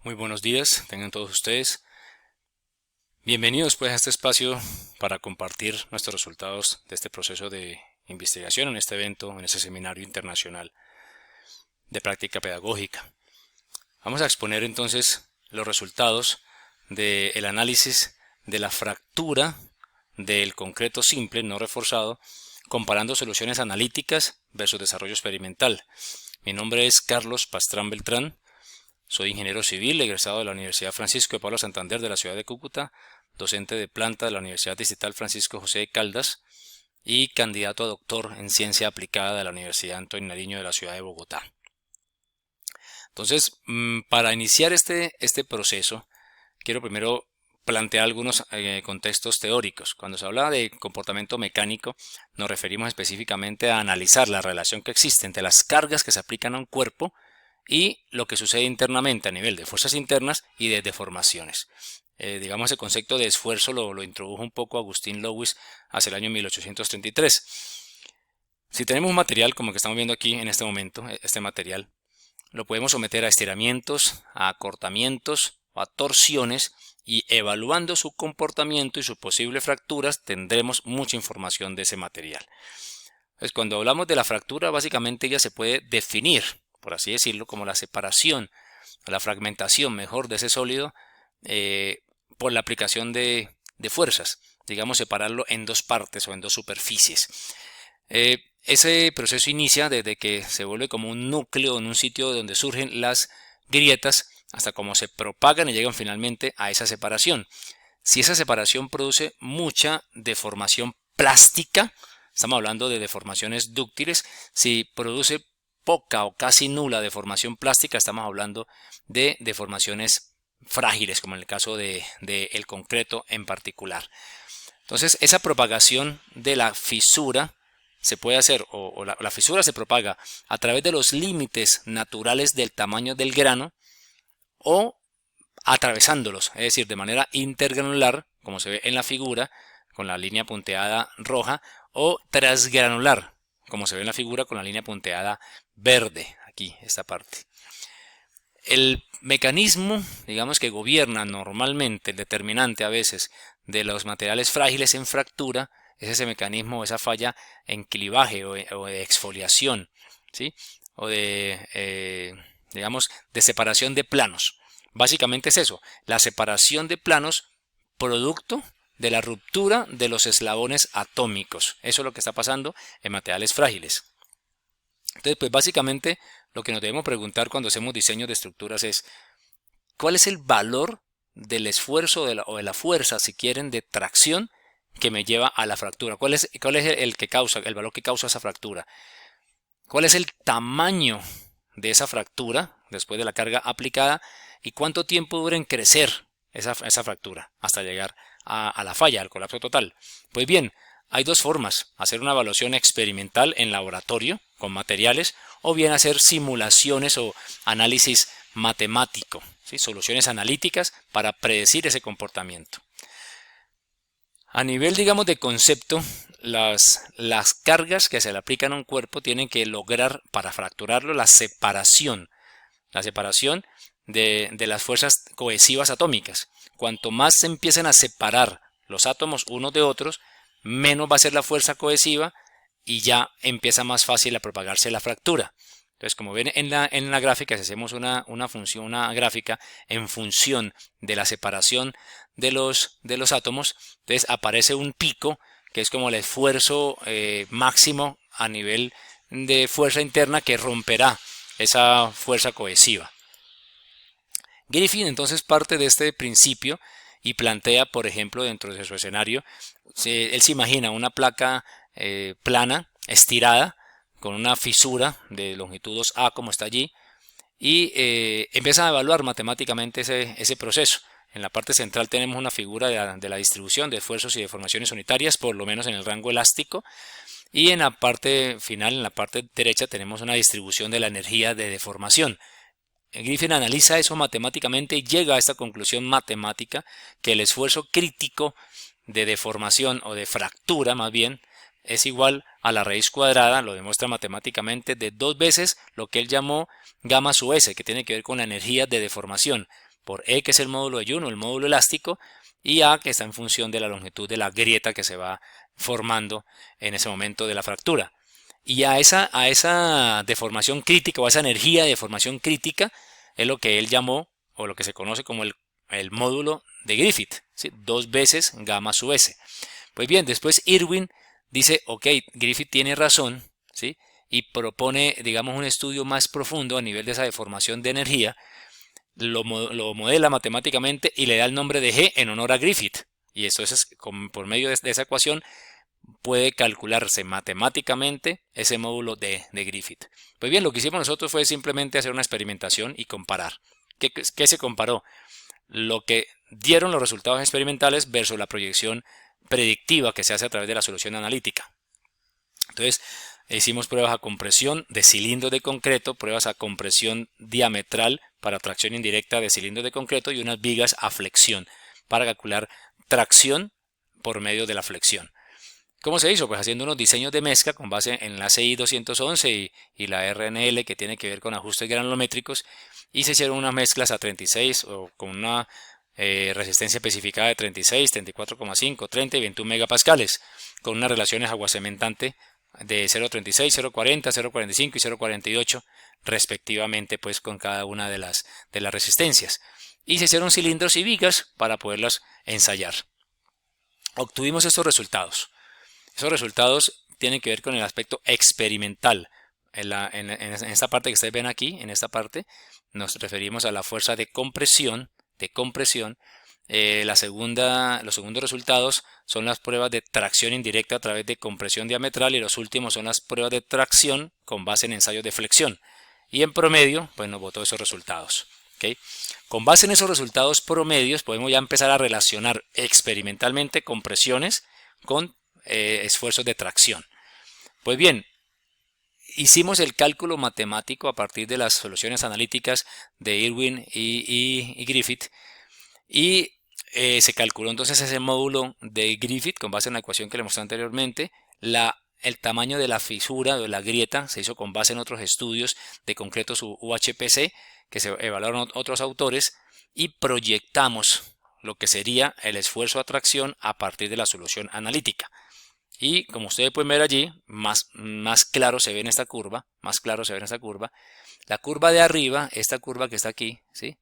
Muy buenos días, tengan todos ustedes. Bienvenidos pues a este espacio para compartir nuestros resultados de este proceso de investigación en este evento, en este seminario internacional de práctica pedagógica. Vamos a exponer entonces los resultados del análisis de la fractura del concreto simple no reforzado, comparando soluciones analíticas versus desarrollo experimental. Mi nombre es Carlos Pastrán Beltrán. Soy ingeniero civil, egresado de la Universidad Francisco de Paula Santander de la ciudad de Cúcuta, docente de planta de la Universidad Distrital Francisco José de Caldas y candidato a doctor en ciencia aplicada de la Universidad Antonio Nariño de la ciudad de Bogotá. Entonces, para iniciar este proceso, quiero primero plantear algunos contextos teóricos. Cuando se habla de comportamiento mecánico, nos referimos específicamente a analizar la relación que existe entre las cargas que se aplican a un cuerpo y lo que sucede internamente a nivel de fuerzas internas y de deformaciones. Digamos, el concepto de esfuerzo lo introdujo un poco Agustín Lewis hacia el año 1833. Si tenemos un material como el que estamos viendo aquí en este momento, este material, lo podemos someter a estiramientos, a acortamientos o a torsiones y evaluando su comportamiento y sus posibles fracturas tendremos mucha información de ese material. Entonces, cuando hablamos de la fractura, básicamente ella se puede definir, por así decirlo, como la separación o la fragmentación mejor de ese sólido por la aplicación de fuerzas, digamos separarlo en dos partes o en dos superficies. Ese proceso inicia desde que se vuelve como un núcleo en un sitio donde surgen las grietas hasta cómo se propagan y llegan finalmente a esa separación. Si esa separación produce mucha deformación plástica, estamos hablando de deformaciones dúctiles. Si produce poca o casi nula deformación plástica, estamos hablando de deformaciones frágiles, como en el caso del concreto en particular. Entonces, esa propagación de la fisura se puede hacer, o la fisura se propaga a través de los límites naturales del tamaño del grano o atravesándolos, es decir, de manera intergranular, como se ve en la figura, con la línea punteada roja, o transgranular, como se ve en la figura con la línea punteada verde, aquí, esta parte. El mecanismo, digamos, que gobierna normalmente, el determinante a veces de los materiales frágiles en fractura, es ese mecanismo, esa falla en clivaje o de exfoliación, ¿sí? O de, digamos, de separación de planos. Básicamente es eso, la separación de planos producto de la ruptura de los eslabones atómicos. Eso es lo que está pasando en materiales frágiles. Entonces, pues básicamente lo que nos debemos preguntar cuando hacemos diseños de estructuras es ¿cuál es el valor del esfuerzo o de la fuerza, si quieren, de tracción que me lleva a la fractura? ¿Cuál es el valor que causa esa fractura? ¿Cuál es el tamaño de esa fractura después de la carga aplicada? ¿Y cuánto tiempo dura en crecer esa fractura hasta llegar a la falla, al colapso total? Pues bien, hay dos formas: hacer una evaluación experimental en laboratorio con materiales, o bien hacer simulaciones o análisis matemático, ¿sí? Soluciones analíticas para predecir ese comportamiento. A nivel, digamos, de concepto, las cargas que se le aplican a un cuerpo tienen que lograr, para fracturarlo, la separación de las fuerzas cohesivas atómicas. Cuanto más se empiecen a separar los átomos unos de otros, menos va a ser la fuerza cohesiva y ya empieza más fácil a propagarse la fractura. Entonces, como ven en la gráfica, si hacemos una gráfica en función de la separación de los átomos, entonces aparece un pico que es como el esfuerzo máximo a nivel de fuerza interna que romperá esa fuerza cohesiva. Griffin entonces parte de este principio y plantea, por ejemplo, dentro de su escenario, él se imagina una placa plana, estirada, con una fisura de longitud 2A como está allí, y empieza a evaluar matemáticamente ese proceso. En la parte central tenemos una figura de la distribución de esfuerzos y deformaciones unitarias, por lo menos en el rango elástico, y en la parte final, en la parte derecha, tenemos una distribución de la energía de deformación. Griffin analiza eso matemáticamente y llega a esta conclusión matemática que el esfuerzo crítico de deformación o de fractura más bien es igual a la raíz cuadrada, lo demuestra matemáticamente, de 2 veces lo que él llamó gamma sub s, que tiene que ver con la energía de deformación. por E, que es el módulo de Young, el módulo elástico, y A, que está en función de la longitud de la grieta que se va formando en ese momento de la fractura. Y a esa deformación crítica, o a esa energía de deformación crítica, es lo que él llamó, o lo que se conoce como el módulo de Griffith, ¿sí? 2 veces gamma sub S. Pues bien, después Irwin dice, ok, Griffith tiene razón, ¿sí? Y propone, digamos, un estudio más profundo a nivel de esa deformación de energía, lo modela matemáticamente y le da el nombre de G en honor a Griffith. Y eso es por medio de esa ecuación puede calcularse matemáticamente ese módulo de Griffith. Pues bien, lo que hicimos nosotros fue simplemente hacer una experimentación y comparar. ¿Qué se comparó? Lo que dieron los resultados experimentales versus la proyección predictiva que se hace a través de la solución analítica. Entonces, hicimos pruebas a compresión de cilindros de concreto, pruebas a compresión diametral para tracción indirecta de cilindros de concreto y unas vigas a flexión para calcular tracción por medio de la flexión. ¿Cómo se hizo? Pues haciendo unos diseños de mezcla con base en la CI 211 y la RNL, que tiene que ver con ajustes granulométricos, y se hicieron unas mezclas a 36 o con una resistencia especificada de 36, 34,5, 30 y 21 megapascales, con unas relaciones agua-cementante de 0,36, 0,40, 0,45 y 0,48 respectivamente, pues con cada una de las resistencias. Y se hicieron cilindros y vigas para poderlas ensayar. Obtuvimos estos resultados. Esos resultados tienen que ver con el aspecto experimental. En esta parte que ustedes ven aquí, en esta parte, nos referimos a la fuerza de compresión. Los segundos resultados son las pruebas de tracción indirecta a través de compresión diametral y los últimos son las pruebas de tracción con base en ensayos de flexión. Y en promedio, pues nos botó esos resultados. ¿Okay? Con base en esos resultados promedios podemos ya empezar a relacionar experimentalmente compresiones con esfuerzos de tracción. Pues bien, hicimos el cálculo matemático a partir de las soluciones analíticas de Irwin y Griffith y se calculó entonces ese módulo de Griffith con base en la ecuación que le mostré anteriormente. El tamaño de la fisura o de la grieta se hizo con base en otros estudios de concretos UHPC que se evaluaron otros autores y proyectamos lo que sería el esfuerzo de tracción a partir de la solución analítica. Y como ustedes pueden ver allí, más claro se ve en esta curva, la curva de arriba, esta curva que está aquí, ¿sí?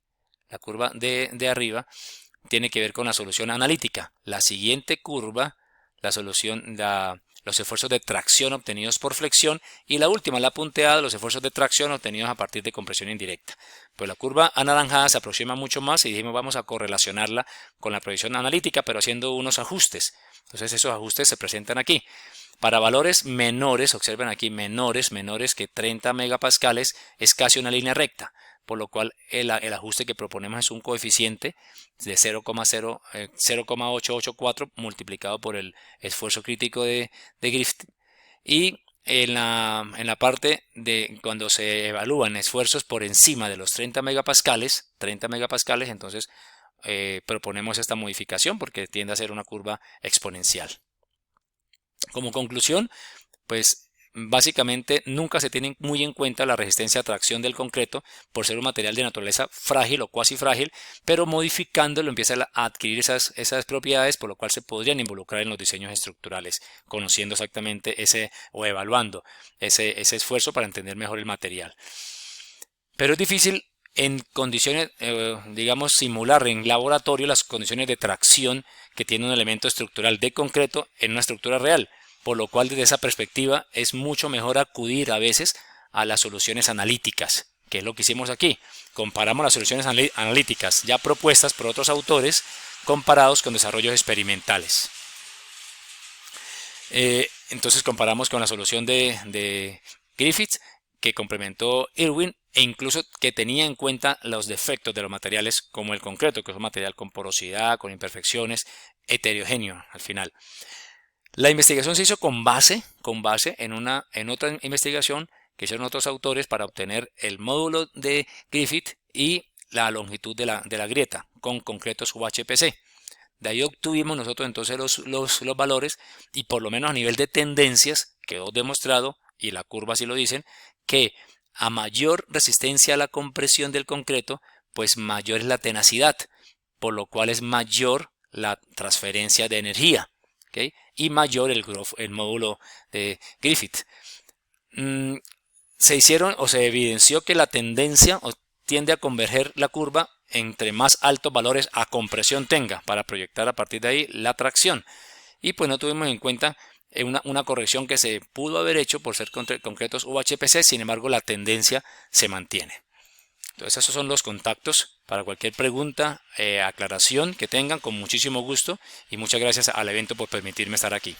La curva de arriba tiene que ver con la solución analítica. La siguiente curva, los esfuerzos de tracción obtenidos por flexión, y la última, la punteada, los esfuerzos de tracción obtenidos a partir de compresión indirecta. Pues la curva anaranjada se aproxima mucho más y dijimos vamos a correlacionarla con la proyección analítica, pero haciendo unos ajustes. Entonces esos ajustes se presentan aquí. Para valores menores, observen aquí, menores que 30 megapascales, es casi una línea recta, por lo cual el ajuste que proponemos es un coeficiente de 0,884 multiplicado por el esfuerzo crítico de Griffith. Y en la parte de cuando se evalúan esfuerzos por encima de los 30 megapascales, entonces proponemos esta modificación porque tiende a ser una curva exponencial. Como conclusión, pues básicamente nunca se tiene muy en cuenta la resistencia a tracción del concreto por ser un material de naturaleza frágil o cuasi frágil, pero modificándolo empieza a adquirir esas propiedades, por lo cual se podrían involucrar en los diseños estructurales, conociendo exactamente o evaluando ese esfuerzo para entender mejor el material. Pero es difícil en condiciones, digamos, simular en laboratorio las condiciones de tracción que tiene un elemento estructural de concreto en una estructura real, por lo cual desde esa perspectiva es mucho mejor acudir a veces a las soluciones analíticas, que es lo que hicimos aquí. Comparamos las soluciones analíticas ya propuestas por otros autores comparados con desarrollos experimentales. Entonces comparamos con la solución de Griffith que complementó Irwin e incluso que tenía en cuenta los defectos de los materiales como el concreto, que es un material con porosidad, con imperfecciones, heterogéneo al final. La investigación se hizo con base en otra investigación que hicieron otros autores para obtener el módulo de Griffith y la longitud de la grieta con concretos UHPC. De ahí obtuvimos nosotros entonces los valores y por lo menos a nivel de tendencias quedó demostrado, y la curva así lo dicen, que a mayor resistencia a la compresión del concreto, pues mayor es la tenacidad, por lo cual es mayor la transferencia de energía, ¿okay? Y mayor el módulo de Griffith. Se evidenció que la tendencia tiende a converger la curva entre más altos valores a compresión tenga, para proyectar a partir de ahí la tracción. Y pues no tuvimos en cuenta una corrección que se pudo haber hecho por ser concretos UHPC, sin embargo la tendencia se mantiene. Entonces esos son los contactos para cualquier pregunta, aclaración que tengan, con muchísimo gusto, y muchas gracias al evento por permitirme estar aquí.